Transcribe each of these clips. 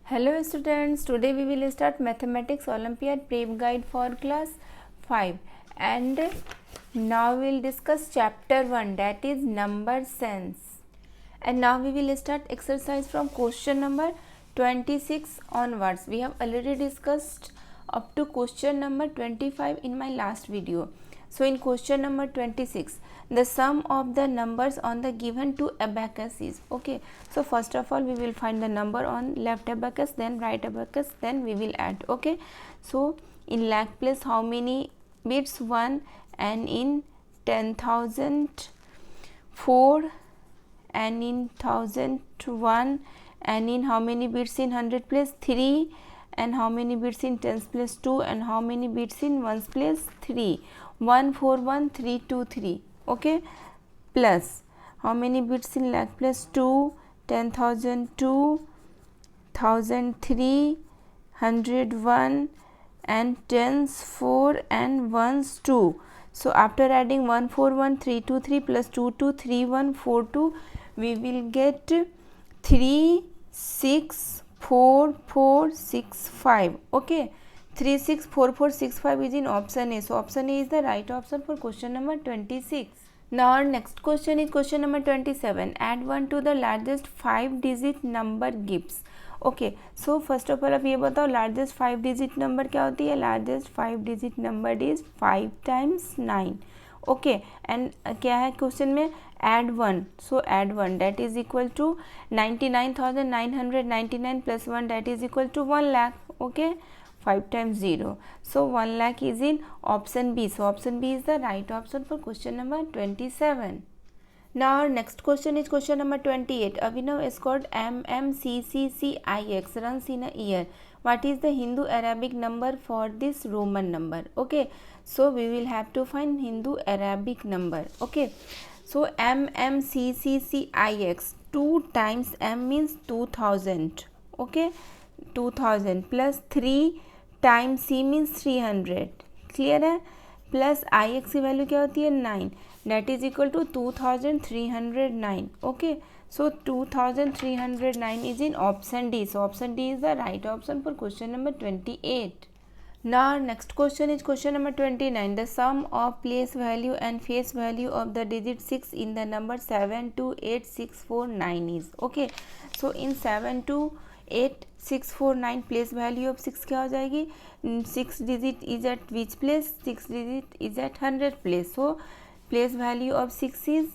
Hello students, today we will start Mathematics Olympiad Prep Guide for class 5 and now we will discuss chapter 1, that is number sense. And now we will start exercise from question number 26 onwards. We have already discussed up to question number 25 in my last video. So in question number 26, the sum of the numbers on the given two abacus is, okay. So first of all we will find the number on left abacus, then right abacus, then we will add, okay. So in lakh place how many bits? 1, and in 10,000 4, and in 1000 1, and in how many bits in 100 place? 3, and how many bits in tens place? 2, and how many bits in ones place? 3. 1 4 1 3 2 3, okay, plus how many bits in lakh place? 2, 10,000 2, 1003, 101, and tens 4 and ones 2. So after adding 1 4 1 3 2 3 plus 2 2 3 1 4 2, we will get 3 6 4 4 6 5, okay. 3 6 4 4 6 5 is in option A. So option A is the right option for question number 26. Now our next question is question number 27. Add 1 to the largest 5 digit number gives. Okay so first of all अब ये बताओ largest 5 digit number क्या होती है? Largest 5 digit number is 5 times 9, okay. And क्या है question में? Add 1, so add 1 that is equal to 99,999 plus 1 that is equal to 1 lakh, okay. 5 times 0, so 1 lakh is in option B. So option B is the right option for question number 27. Now our next question is question number 28. Abhinav scored MMCCCIX runs in a year. What is the Hindu Arabic number for this Roman number? Okay, so we will have to find Hindu Arabic number. Okay, so MMCCCIX, 2 times M means 2000, okay. 2000 plus 3 time C means 300, clear है. Plus I X की value क्या होती है? 9, that is equal to 2309, okay. So 2309 is in option D. So option D is the right option for question number 28. Now next question is question number 29. The sum of place value and face value of the digit 6 in the number 728649 is, okay. So in 728649 place value of 6 क्या हो जाएगी? 6 digit is at which place? 6 digit is at 100 place. So place value of 6 is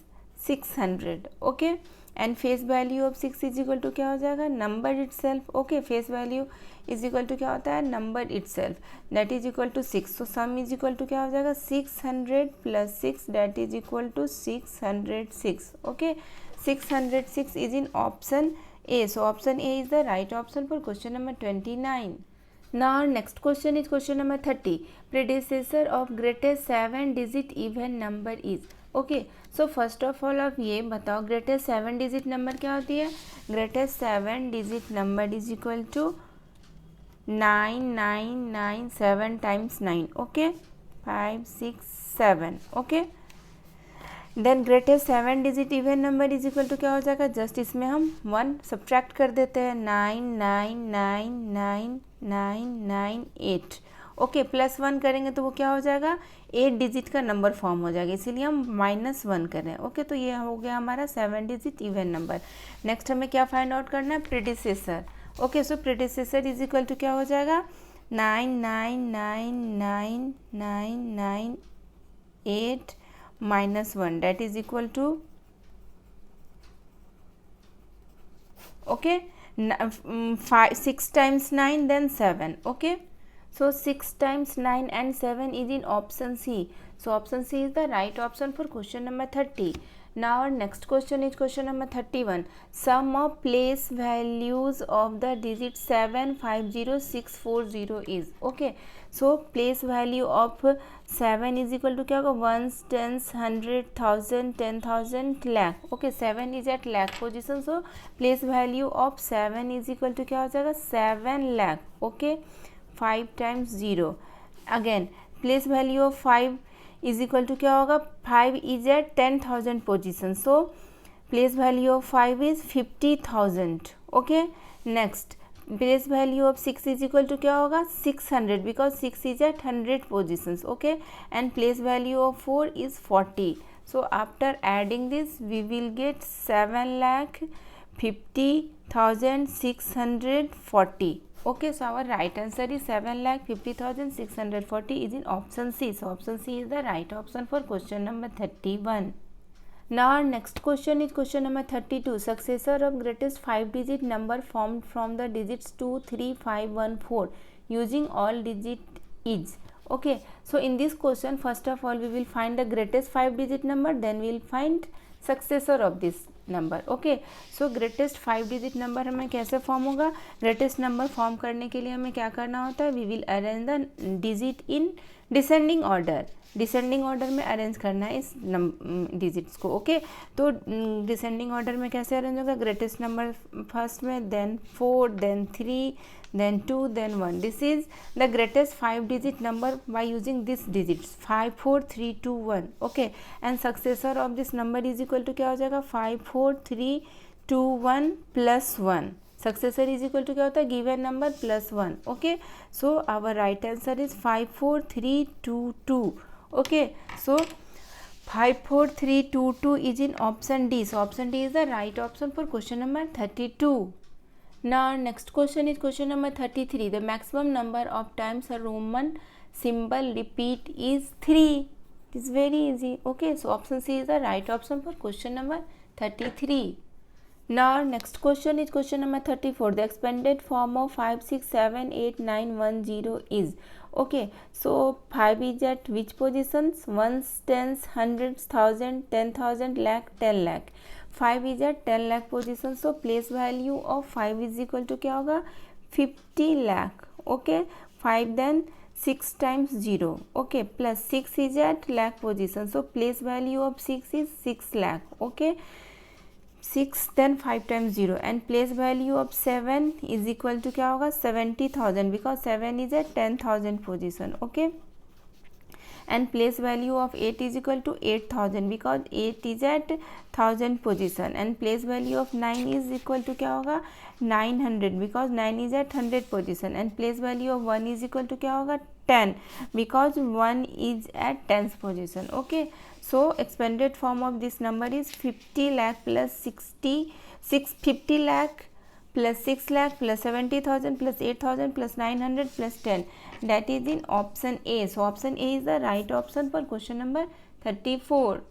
600, okay. And face value of 6 is equal to क्या हो जाएगा? Number itself, okay. Face value is equal to क्या होता है? Number itself, that is equal to 6. So sum is equal to क्या हो जाएगा? 600 plus 6 that is equal to 606, okay. 606 is in option A. So option A is the right option for question number 29. Now our next question is question number 30. Predecessor of greatest 7 digit even number is, okay. So first of all आप ये बताओ greatest 7 digit number क्या होती है? Greatest 7 digit number is equal to 9997 times 9, okay. 5 6 7, okay. Then greatest 7 digit even number is equal to क्या हो जाएगा? Just इसमें हम 1 सब्ट्रैक्ट कर देते हैं. 999998, ओके. प्लस 1 करेंगे तो वो क्या हो जाएगा? 8 डिजिट का नंबर फॉर्म हो जाएगा, इसीलिए हम -1 कर रहे हैं, ओके. तो ये हो गया हमारा 7 डिजिट इवन नंबर. नेक्स्ट हमें क्या फाइंड आउट करना है? Predecessor, okay. So predecessor is equal to क्या हो जाएगा? 999998 -1 that is equal to, okay, 6 times 9 then 7, okay. So 6 times 9 and 7 is in option C. So option C is the right option for question number 30. Now our next question is question number 31. Sum of place values of the digit 750640 is, okay. So place value of 7 is equal to क्या होगा? ones, tens, 100, 1000, 10,000, lakh, okay. 7 is at lakh position. So place value of 7 is equal to क्या हो जाएगा? 7 lakh, okay. 5 times 0. Again place value of 5 is equal to क्या होगा? 5 is at 10,000 position. So place value of 5 is 50,000, okay. Next place value of 6 is equal to क्या होगा 600 because 6 is at 100 positions. Okay, and place value of 4 is 40. So after adding this we will get 7,50,640. Okay, so our right answer is 7,50,640 is in option C. So option C is the right option for question number 31. Now our next question is question number 32. Successor of greatest 5-digit number formed from the digits 2, 3, 5, 1, 4 using all digit is. Okay, so in this question first of all we will find the greatest 5-digit number, then we will find successor of this number. Okay, so greatest 5-digit number हमें कैसे form होगा. greatest number form करने के लिए हमें क्या करना होता है, we will arrange the digit in descending order. Descending order में अरेंज करना है इस डिजिट्स को. ओके, तो डिसेंडिंग ऑर्डर में कैसे अरेंज होगा, ग्रेटेस्ट नंबर फर्स्ट में, then 4, then 3, then 2, then 1. This is the greatest 5-digit number by using this digits 5, 4, 3, 2, 1. Okay, and successor of this number is equal to क्या हो जाएगा 5, 4, 3, 2, 1 plus 1. Successor is equal to क्या होता है given number plus 1. Okay, so our right answer is 5, 4, 3, 2, 2. Okay, so 5, 4, 3, 2, 2 is in option D. So option D is the right option for question number 32. Now next question is question number 33. The maximum number of times a Roman symbol repeat is 3. It is very easy. Okay, so option C is the right option for question number 33. Now next question is question number 34. The expanded form of 5, 6, 7, 8, 9, 1, 0 is. Okay, so 5 is at which positions, ones, tens, hundreds, thousand, 10,000, lakh, 10 lakh. 5 is at 10 lakh position. So place value of 5 is equal to क्या होगा 50 lakh. Okay, 5 then 6 times 0. Okay, plus 6 is at lakh position. So place value of 6 is 6 lakh. Okay, 6 then 5 times 0, and place value of 7 is equal to क्या होगा 70,000 because 7 is at 10,000 position. Okay, and place value of 8 is equal to 8,000 because 8 is at 1000 position, and place value of 9 is equal to क्या होगा 900 because 9 is at 100 position, and place value of 1 is equal to क्या होगा 10 because 1 is at 10th position. Okay, so expanded form of this number is 50 lakh plus 50 lakh plus 6 lakh plus 70,000 plus 8,000 plus 900 plus 10. That is in option A. So option A is the right option for question number 34.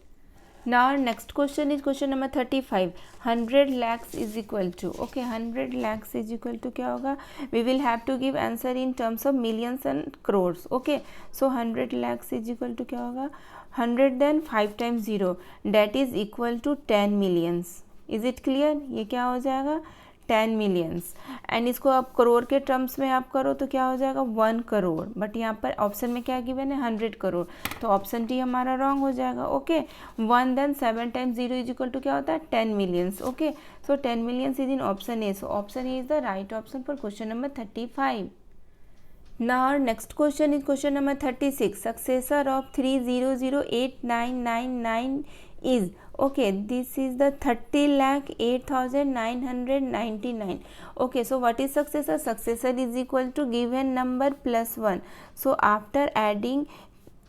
Now next question is question number 35. 100 lakhs is equal to. Okay, 100 lakhs is equal to क्या होगा, we will have to give answer in terms of millions and crores. Okay, so 100 lakhs is equal to क्या होगा 100 then 5 times 0, that is equal to 10 millions. Is it clear? ये क्या हो जाएगा 10 millions. And इसको आप करोड़ के टर्म्स में आप करो तो क्या हो जाएगा 1 करोड़, बट यहाँ पर ऑप्शन में क्या गिवन है 100 करोड़, तो ऑप्शन डी हमारा रॉन्ग हो जाएगा. Okay, 1 then 7 times 0 is equal to क्या होता है 10 millions. Okay, so 10 millions is in option A. So option A is the right option for question number 35. Now next question is question number 36. Successor of 3008999 is. Okay, this is the 30,08,999. Okay, so what is successor? Successor is equal to given number plus 1. So after adding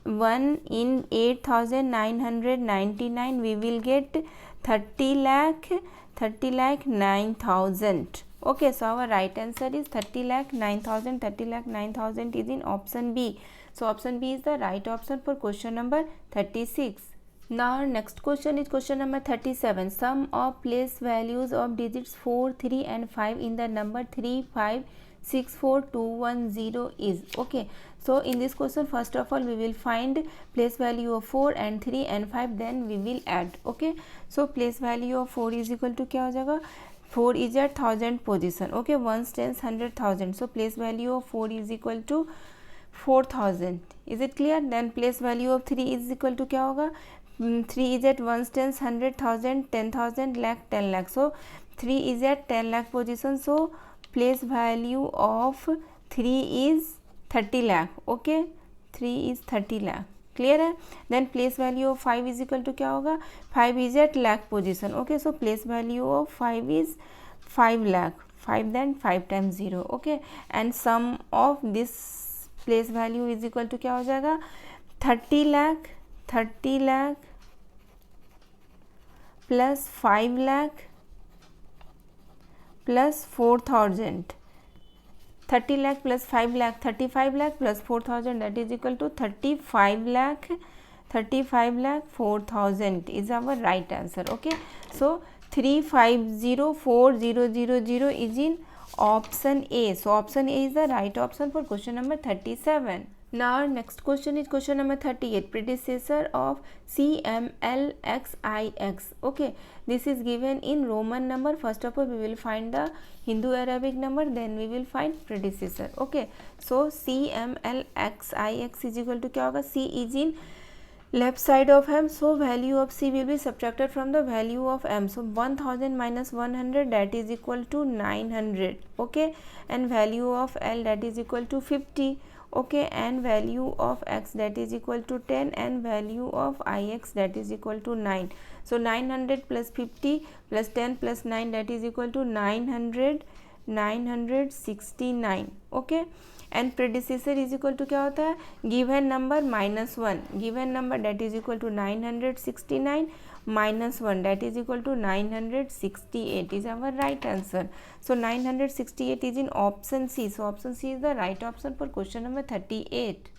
1 in 8,999 we will get 30,09,000. Okay, so our right answer is 30,09,000. 30,09,000 is in option B. So option B is the right option for question number 36. Now next question is question number 37. Sum of place values of digits 4, 3 and 5 in the number 3, 5, 6, 4, 2, 1, 0 is. Okay, so in this question first of all we will find place value of 4 and 3 and 5, then we will add. Okay, so place value of 4 is equal to क्या हो जाएगा 4 is at 1000 position. Okay, 1s, 10s, 100,000. So place value of 4 is equal to 4,000. Is it clear? Then place value of 3 is equal to क्या होगा 3 is at 1s, 10s, 100,000, 10,000, lakh, 10 lakh. So 3 is at 10 lakh position. So place value of 3 is 30 lakh. Okay, 3 is 30 lakh. Clear है. Then place value of 5 is equal to क्या होगा 5 is at lakh position. Okay, so place value of 5 is 5 lakh. 5 then 5 times 0. Okay, and sum of this place value is equal to क्या हो जाएगा 30 lakh plus 5 lakh plus 4,000. 30 lakh plus 5 lakh 35 lakh plus 4,000, that is equal to 35 lakh 4,000 is our right answer. Okay, so 3504000 is in option A. So option A is the right option for question number 37. Now next question is question number 38, predecessor of CMLXIX. Okay, this is given in Roman number. First of all we will find the Hindu Arabic number, then we will find predecessor. Okay, so CMLXIX is equal to क्या होगा, C is in left side of m, so value of C will be subtracted from the value of m. So 1000 minus 100, that is equal to 900. Okay, and value of L, that is equal to 50. Okay, and value of x, that is equal to 10, and value of ix, that is equal to 9. So 900 plus 50 plus 10 plus 9, that is equal to 969. Okay, and predecessor is equal to क्या होता है, given number minus 1, given number that is equal to 969 minus 1, that is equal to 968 is our right answer. So 968 is in option C. So option C is the right option for question number 38.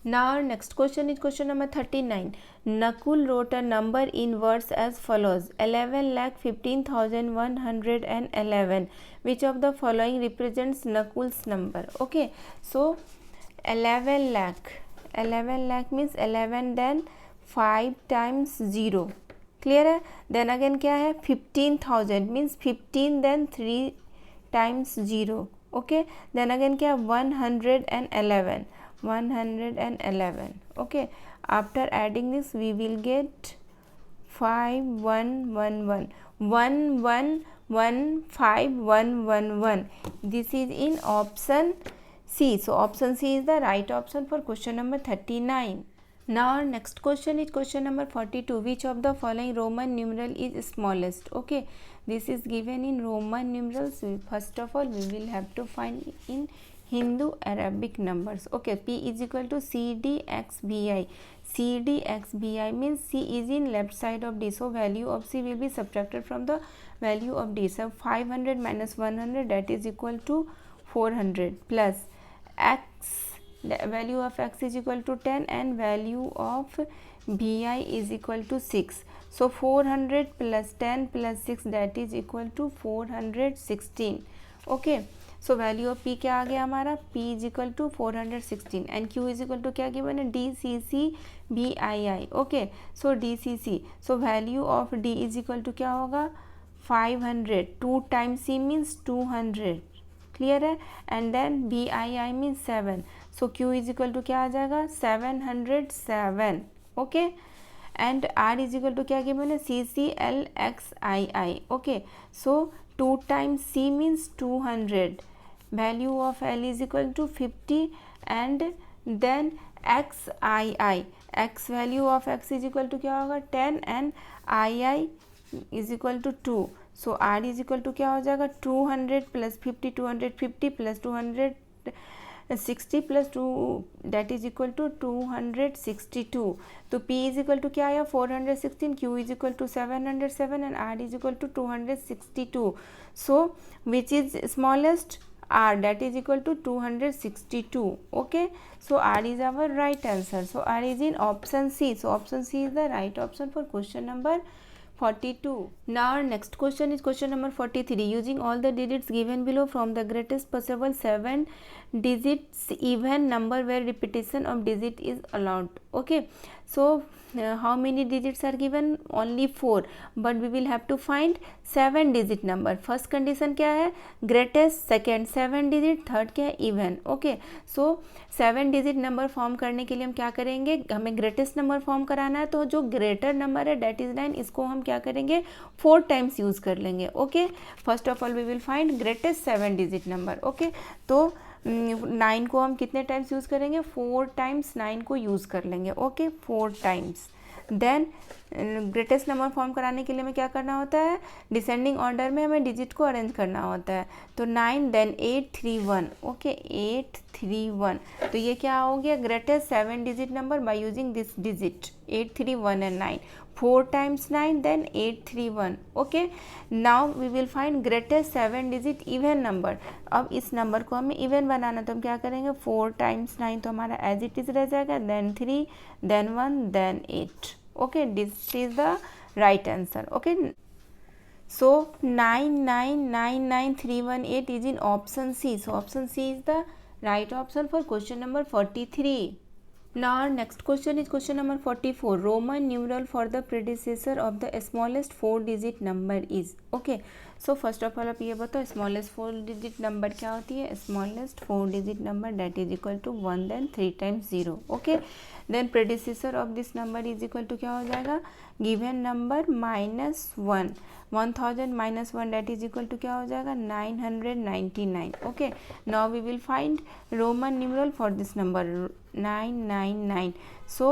Now our next question is question number 39. Nakul wrote a number in words as follows: 11,15,111. Which of the following represents Nakul's number? Okay, so 11 lakh means 11 then 5 times 0. Clear है? Then again क्या है, 15,000 means 15 then 3 times 0. Okay, then again क्या, 111. Okay, after adding this we will get 5111. This is in option C. So option C is the right option for question number 39. Now our next question is question number 42. Which of the following Roman numeral is smallest? Okay, this is given in Roman numerals. First of all we will have to find in Hindu Arabic numbers. Okay, P is equal to CDXBI. CDXBI means C is in left side of D, so value of C will be subtracted from the value of D. So 500 minus 100, that is equal to 400, plus X, the value of X is equal to 10, and value of BI is equal to 6. So 400 plus 10 plus 6, that is equal to 416. Okay, so value of P क्या आ गया हमारा, P is equal to 416, and Q is equal to क्या given है, DCCBII. Okay, so DCC, so value of D is equal to क्या होगा, 500. 2 times C means 200. Clear है? And then BII means 7. So Q is equal to क्या आ जाएगा, 707. Okay, and R is equal to क्या given है, CCLXII. Okay, so 2 times C means 200. Value of L is equal to 50, and then XII, X value of X is equal to क्या होगा, 10, and II is equal to 2. So R is equal to क्या हो जाएगा, 200 plus 50, 250 plus 260 plus 2, that is equal to 262. तो P is equal to क्या आया, 416, Q is equal to 707, and R is equal to 262. So which is smallest? R, that is equal to 262. Okay, so R is our right answer. So R is in option C. So option C is the right option for question number 42. Now our next question is question number 43. Using all the digits given below from the greatest possible 7 digits even number where repetition of digit is allowed. Okay, so how many digits are given? Only 4, but we will have to find 7 digit number. First condition क्या है, greatest, second 7 digit, third क्या है, even. Okay, so 7 digit number form करने के लिए हम क्या करेंगे, हमें greatest number फॉर्म कराना है, तो जो greater number है that is 9, इसको हम क्या करेंगे, 4 times यूज़ कर लेंगे. Okay, first of all we will find greatest 7 digit number. Okay, तो 9 को हम कितने टाइम्स यूज़ करेंगे, 4 times 9 को यूज़ कर लेंगे. Okay, 4 times. Then greatest number form कराने के लिए हमें क्या करना होता है, डिसेंडिंग ऑर्डर में हमें डिजिट को अरेंज करना होता है। तो 9 देन 831, ओके 831, तो ये क्या हो गया, greatest 7 digit number by using this digit 831 and 9, 4 times 9 then 831, okay. Now we will find greatest 7 digit even number. अब इस नंबर को हमें इवन बनाना, तो हम क्या करेंगे, 4 times 9 तो हमारा एज इट इज रह जाएगा, then 3 then 1 then 8, okay, this is the right answer, okay. So 9999318 is in option C, so option C is the right option for question number 43. Now our next question is question number 44. Roman numeral for the predecessor of the smallest 4-digit number is, okay. So first of all आप ये बताओ smallest 4-digit number क्या होती है, smallest 4-digit number that is equal to 1 then 3 times 0, okay. Then predecessor of this number is equal to क्या हो जाएगा, given number minus 1, 1000 minus 1 that is equal to क्या हो जाएगा, 999, okay. Now we will find Roman numeral for this number 999. So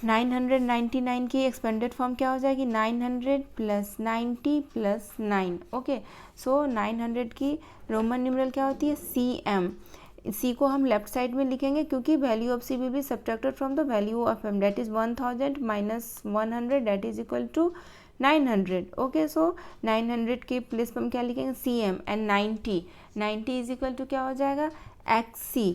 999 की expanded form क्या हो जाएगी, 900 प्लस 90 प्लस 9, ओके। सो 900 की रोमन न्यूमरल क्या होती है, CM। सी को हम लेफ्ट साइड में लिखेंगे क्योंकि value of C will be subtracted from the value of M, that is 1000 minus 100 that is equal to 900, okay. So 900 के प्लेस पर हम क्या लिखेंगे, CM and 90 is equal to क्या हो जाएगा, XC।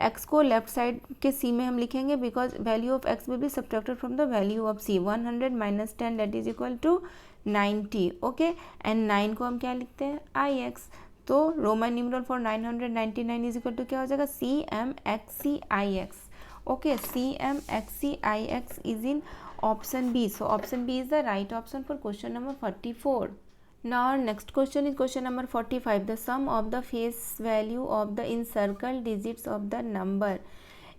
x को लेफ्ट साइड के c में हम लिखेंगे because value of x will be subtracted from the value of c, 100 minus 10 that is equal to 90, okay. And 9 को हम क्या लिखते हैं, IX। तो Roman numeral for 999 is equal to क्या हो जाएगा, CMXCIX, okay. CMXCIX is in option B, so option B is the right option for question number 44. Now our next question is question number 45. The sum of the face value of the encircled digits of the number.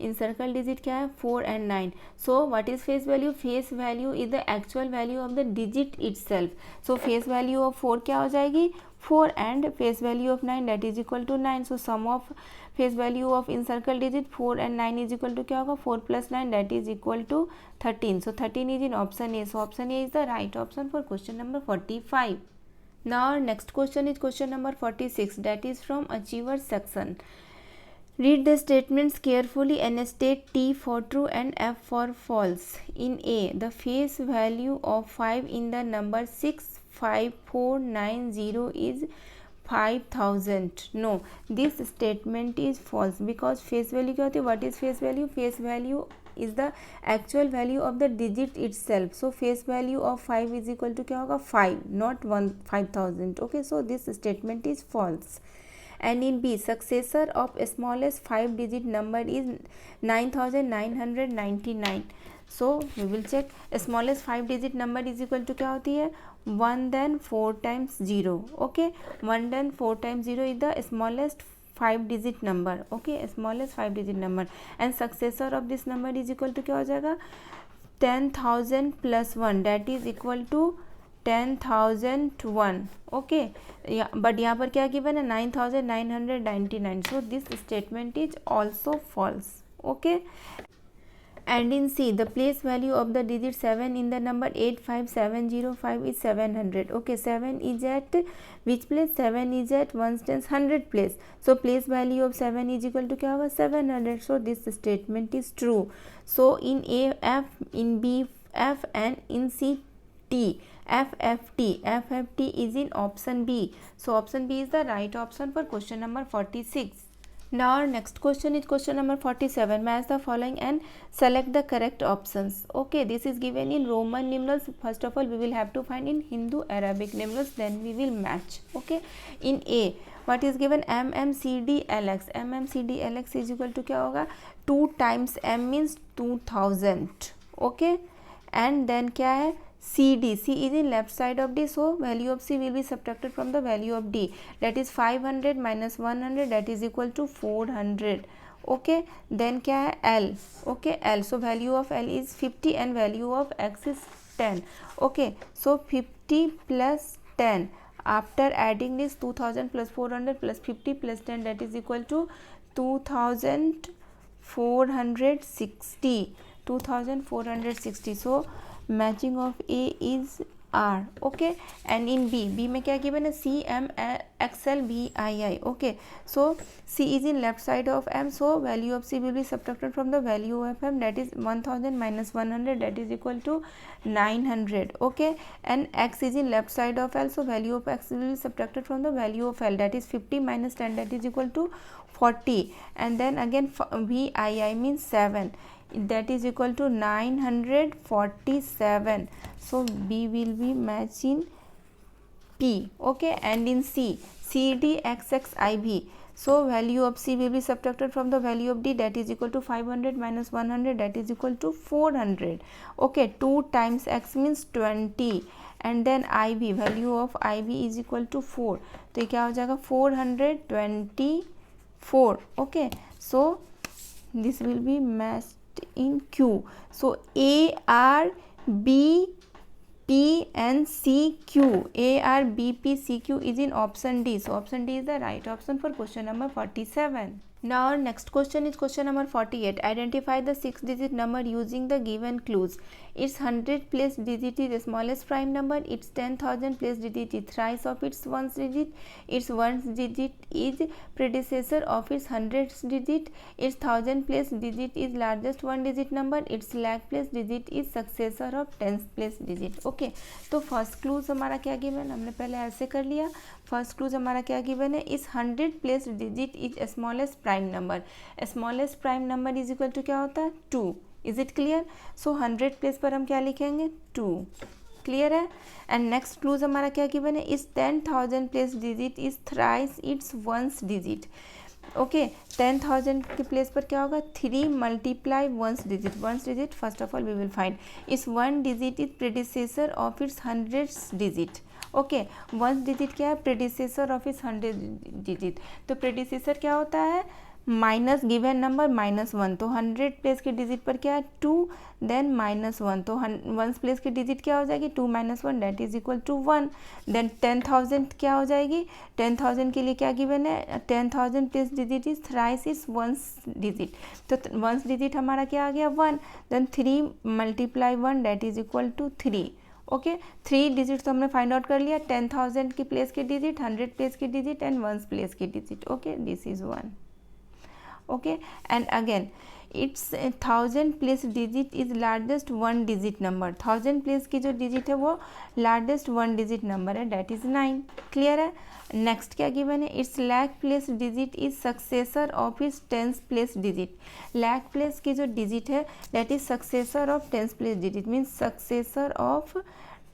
Encircled digit क्या है, 4 and 9. So what is face value? Face value is the actual value of the digit itself. So face value of 4 क्या हो जाएगी, 4 and face value of 9 that is equal to 9. So sum of face value of encircled digit 4 and 9 is equal to क्या होगा, 4 plus 9 that is equal to 13. So 13 is in option A. So option A is the right option for question number 45. Now our next question is question number 46, that is from achievers section. Read the statements carefully and state T for true and F for false. In A, the face value of 5 in the number 65490 is 5000. No, this statement is false because face value क्या होती है, what is face value? Face value is the actual value of the digit itself. So face value of 5 is equal to क्या होगा, 5, not 5000, okay. So this statement is false. And in B, successor of smallest 5 digit number is 9999. So we will check smallest 5 digit number is equal to क्या होती है, 1 then 4 times 0, okay. 1 then 4 times 0 is the smallest 5 digit number, okay, smallest 5 digit number. And successor of this number is equal to क्या हो जाएगा, 10,000 plus 1 that is equal to 10,001, okay. But यहाँ पर क्या given है, 9999. So this statement is also false, okay. And in C, the place value of the digit 7 in the number 85705 is 700, okay. 7 is at which place, 7 is at 1 tens 100 place. So place value of 7 is equal to क्या होगा, 700. So this statement is true. So in A F, in B F and in C T. FFT is in option B. So option B is the right option for question number 46. Now our next question is question number 47. Match the following and select the correct options. Okay, this is given in Roman numerals. First of all, we will have to find in Hindu Arabic numerals, then we will match. Okay, in A, what is given, MMCDLX. MMCDLX is equal to क्या होगा, 2 times M means 2000. Okay, and then क्या है, CD. C is in left side of D, so value of C will be subtracted from the value of D. That is 500 minus 100 that is equal to 400. Okay, then क्या है, L. Okay, L. So value of L is 50 and value of X is 10. Okay, so 50 plus 10. After adding this 2000 plus 400 plus 50 plus 10 that is equal to 2460. 2460. So matching of A is R, okay. And in B में क्या given है, C M XL V I I, okay. So C is in left side of M, so value of C will be subtracted from the value of M, that is 1000 minus 100, that is equal to 900, okay. And x is in left side of L, so value of x will be subtracted from the value of L, that is 50 minus 10, that is equal to 40. And then again VII means 7, that is equal to 947. So B will be matched in P, okay. And in C, CD XXIV, so value of C will be subtracted from the value of D, that is equal to 500 minus 100, that is equal to 400, okay. 2 times x means 20, and then IB, value of IB is equal to 4, तो ये क्या हो जाएगा 424, okay. So this will be matched in Q. So A, R, B, P and C, Q. A, R, B, P, C, Q is in option D. So option D is the right option for question number 47. Now our next question is question number 48. Identify the 6-digit number using the given clues. Its 100 place digit is the smallest prime number. Its 10,000 place digit is thrice of its 1st digit. Its 1st digit is predecessor of its 100th digit. Its 1000 place digit is largest 1-digit number. Its lakh place digit is successor of 10th place digit. Okay. तो first clues हमारा क्या given, हमने पहले ऐसे कर लिया। First clues हमारा क्या गिवन है, इस 100 place digit is smallest prime number. Smallest prime number is equal to क्या होता है 2, इज इट क्लियर। सो 100 प्लेस पर हम क्या लिखेंगे 2, क्लियर है। एंड नेक्स्ट क्लूज हमारा क्या गिवन है, इस 10,000 place digit is thrice its 1st digit, okay. 10,000 के प्लेस पर क्या होगा 3 multiply 1st digit. 1st digit first of all we will find, इस 1 digit is predecessor of its 100th digit, okay. 1st digit क्या है, predecessor of its 100th digit. तो predecessor क्या होता है, माइनस गिवन नंबर -1, तो 100 प्लेस के digit पर क्या है 2, देन -1, तो 1 प्लेस की डिजिट क्या हो जाएगी 2 - 1, that is equal to 1। Then 10,000 क्या हो जाएगी, 10,000 के लिए क्या गिवन है, 10,000 place digit is thrice is 1st digit, तो 1st डिजिट हमारा क्या आ गया 1, then 3 multiply 1, that is equal to 3, okay. 3 digit तो हमने फाइंड आउट कर लिया, 10,000 की प्लेस की डिजिट, 100 प्लेस की डिजिट एंड 1 प्लेस की digit, okay. This is 1, okay. And again its 1000 place digit is largest 1 digit number। 1000 place की जो डिजिट है वो लार्जेस्ट 1 डिजिट नंबर है, डेट इज 9, क्लियर है। नेक्स्ट क्या गिवन है, it's lakh place digit is successor of its 10th place digit. lakh place की जो डिजिट है that is successor of 10th place digit, means successor of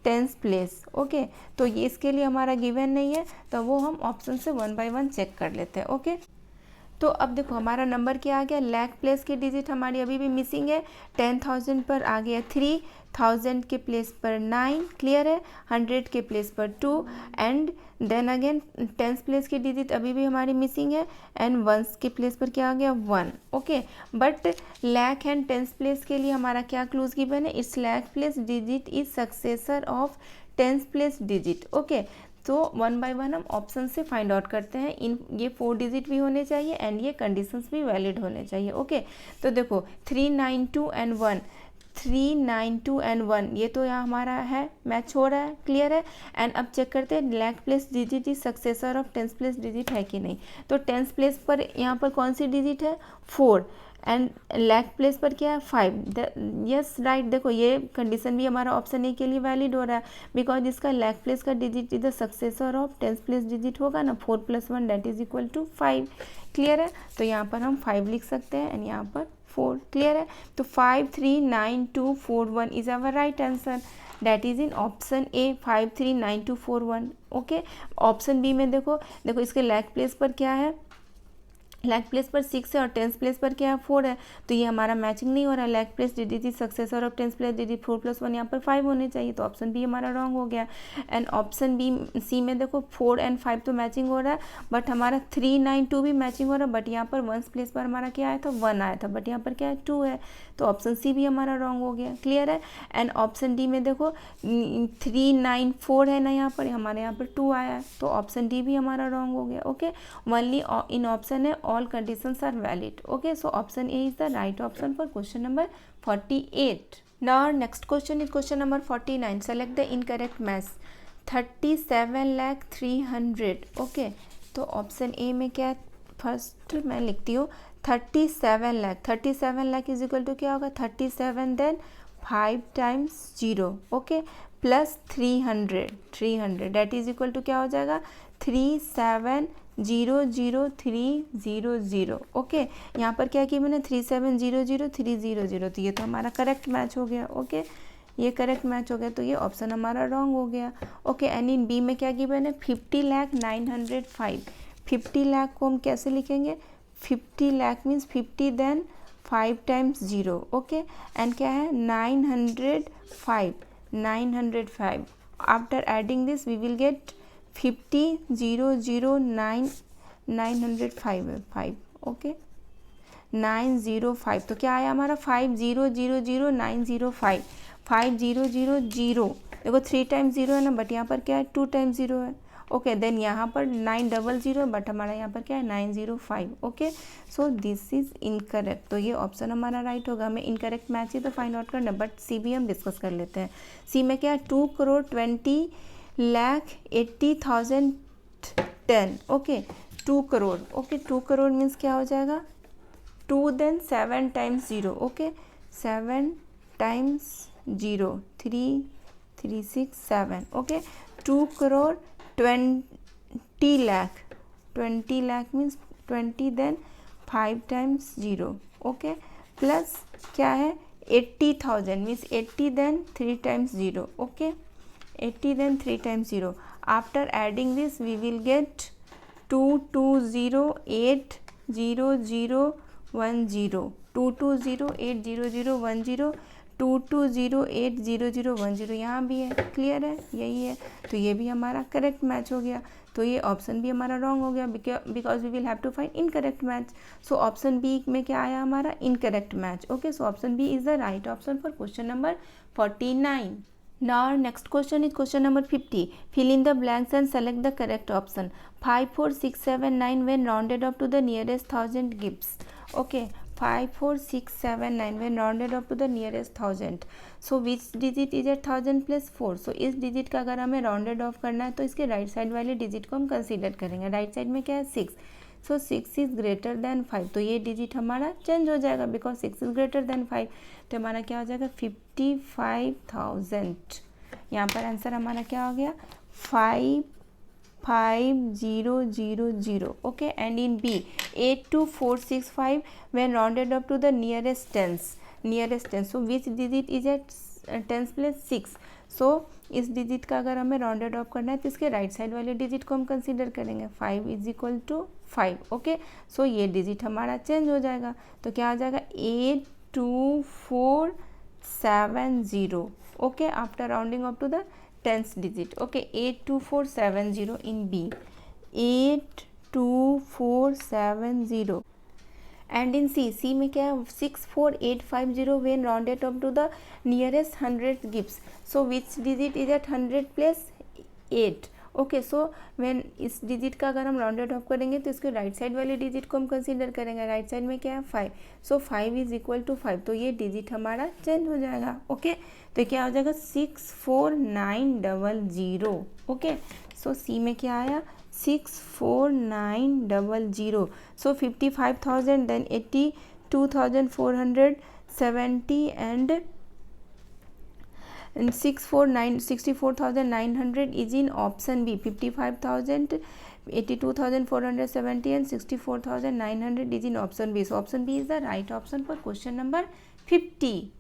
10th place, okay. तो ये इसके लिए हमारा गिवन नहीं है, तो वो हम ऑप्शन से 1 by 1 चेक कर लेते हैं, ओके। तो अब देखो हमारा नंबर क्या आ गया, lakh प्लेस की डिजिट हमारी अभी भी मिसिंग है। 10,000 पर आ गया 3, 1000 के प्लेस पर 9, क्लियर है। 100 के प्लेस पर 2, and then again 10th place की डिजिट अभी भी हमारी मिसिंग है, एंड 1 के प्लेस पर क्या आ गया 1, okay. But lakh and 10th place के लिए हमारा क्या क्लूज गिवन है, it's lakh place digit is successor of 10th place digit, okay. तो 1 by 1 हम ऑप्शन से फाइंड आउट करते हैं, इन ये 4 डिजिट भी होने चाहिए एंड ये कंडीशंस भी वैलिड होने चाहिए, ओके। तो देखो 392 एंड 1, 392 एंड 1, ये तो यहाँ हमारा है मैच हो रहा है, क्लियर है। एंड अब चेक करते हैं lakh place digit is successor of 10th place digit है कि नहीं। तो 10th प्लेस पर यहाँ पर कौन सी डिजिट है 4, एंड lakh प्लेस पर क्या है 5, यस राइट। देखो ये कंडीशन भी हमारा ऑप्शन ए के लिए वैलिड हो रहा है, बिकॉज इसका lakh प्लेस का digit is the successor of 10th place digit होगा ना, 4 + 1 that is equal to 5, clear है। तो यहाँ पर हम 5 लिख सकते हैं एंड यहाँ पर 4, क्लियर है। तो 53924 is our right answer, that is in option A 53924, okay. Option B में देखो इसके lakh प्लेस पर क्या है, lakh प्लेस पर 6 है और 10th प्लेस पर क्या है 4 है, तो ये हमारा मैचिंग नहीं हो रहा है। lakh place digit is successor of 10th place digit, 4 + 1 यहाँ पर 5 होने चाहिए, तो ऑप्शन बी हमारा रॉन्ग हो गया। एंड ऑप्शन बी सी में देखो 4 एंड 5 तो मैचिंग हो रहा है, बट हमारा 392 भी मैचिंग हो रहा है, बट यहाँ पर 1st प्लेस पर हमारा क्या आया था 1 आया था, बट यहाँ पर क्या है 2 है, तो ऑप्शन सी भी हमारा रॉन्ग हो गया, क्लियर है। एंड ऑप्शन डी में देखो 394 है ना, यहाँ पर हमारे यहाँ पर 2 आया है, तो ऑप्शन डी भी हमारा रॉन्ग हो गया, ओके। ओनली इन ऑप्शन है all conditions are valid, okay. So option A is the right option for question number 48. Now next question is question number 49. Select the incorrect match. 37,300,000. Okay, तो option A में क्या है? First मैं लिखती हूँ 37 lakh. 37 lakh is equal to क्या होगा? 37 then 5 times 0. Okay, plus 300 that is equal to क्या हो जाएगा? 3700,300. ओके, यहाँ पर क्या किया मैंने? 3700,300. तो ये तो हमारा करेक्ट मैच हो गया. ओके, ये करेक्ट मैच हो गया, तो ये ऑप्शन हमारा रॉन्ग हो गया. ओके, एंड इन बी में क्या गिवन है? 50,905. 50 लाख को हम कैसे लिखेंगे? 50 lakh means 50 then 5 times 0. Okay, and क्या है? 905. After adding this we will get 50,009,905. Okay, 905. तो क्या आया हमारा? 50,00905. 5000. देखो 3 टाइम्स 0 है ना, बट यहाँ पर क्या है? 2 टाइम्स 0 है. ओके, देन यहाँ पर 900 बट हमारा यहाँ पर क्या है? 905. Okay, so this is incorrect. तो ये ऑप्शन हमारा राइट होगा. हमें इनकरेक्ट मैच ही तो फाइंड आउट करना, बट सी भी हम डिस्कस कर लेते हैं. सी में क्या है? 2,20,80,010. Okay, 2 crore. Okay, 2 crore means क्या हो जाएगा? 2 then 7 times 0. Okay, 7 times 0 3 3 6 7. Okay, 2 crore 20 lakh. 20 lakh means 20 then 5 times 0. Okay, plus क्या है? 80,000 means 80 then 3 times 0. Okay, 80 then 3 times 0. After adding this we will get 220,800,10. 220,800,10. 220,800,10. यहाँ भी है. क्लियर है? यही है. तो ये भी हमारा करेक्ट मैच हो गया. तो ये ऑप्शन भी हमारा रॉन्ग हो गया because we will have to find incorrect match. So option B में क्या आया हमारा? Incorrect match. Okay, so option B is the right option for question number 49. Now next question is question number 50. Fill in the blanks and select the correct option. 54679 when rounded up to the nearest 1000 gives. Okay, 54679 when rounded up to the nearest 1000. So which digit is at 1000 plus 4? So इस digit का अगर हमें rounded off करना है तो इसके right side वाले digit को हम consider करेंगे. right side में क्या है? 6. सो 6 इज़ ग्रेटर देन 5. तो ये डिजिट हमारा चेंज हो जाएगा बिकॉज 6 इज़ ग्रेटर देन 5. तो हमारा क्या हो जाएगा? 55,000. यहाँ पर आंसर हमारा क्या हो गया? 55,000. Okay, and in B 82465 when rounded up to the nearest tens. So which digit is at tens place 6. So इस डिजिट का अगर हमें राउंडेड ऑफ करना है तो इसके राइट साइड वाले डिजिट को हम कंसीडर करेंगे. 5 इज इक्वल टू 5. ओके, सो ये डिजिट हमारा चेंज हो जाएगा. तो क्या आ जाएगा? 82470. Okay, after rounding up to the tens digit. Okay, 82470 in B. 82470. And in C में क्या है? 64850 when rounded up to the nearest 100 gives. So which digit is at 100 plus 8. Okay, so when इस डिजिट का अगर हम rounded off करेंगे तो इसके राइट साइड वाले डिजिट को हम कंसीडर करेंगे. राइट साइड में क्या है? 5. सो 5 इज इक्वल टू 5. तो ये डिजिट हमारा चेंज हो जाएगा. ओके, तो क्या हो जाएगा? 64900. ओके, सो सी में क्या आया? 64900. सो 55,000 then 82,470 and 64,900 is in option B. 55,000, 82,470 and 64,900 is in option B. So option B is the right option for question number 50.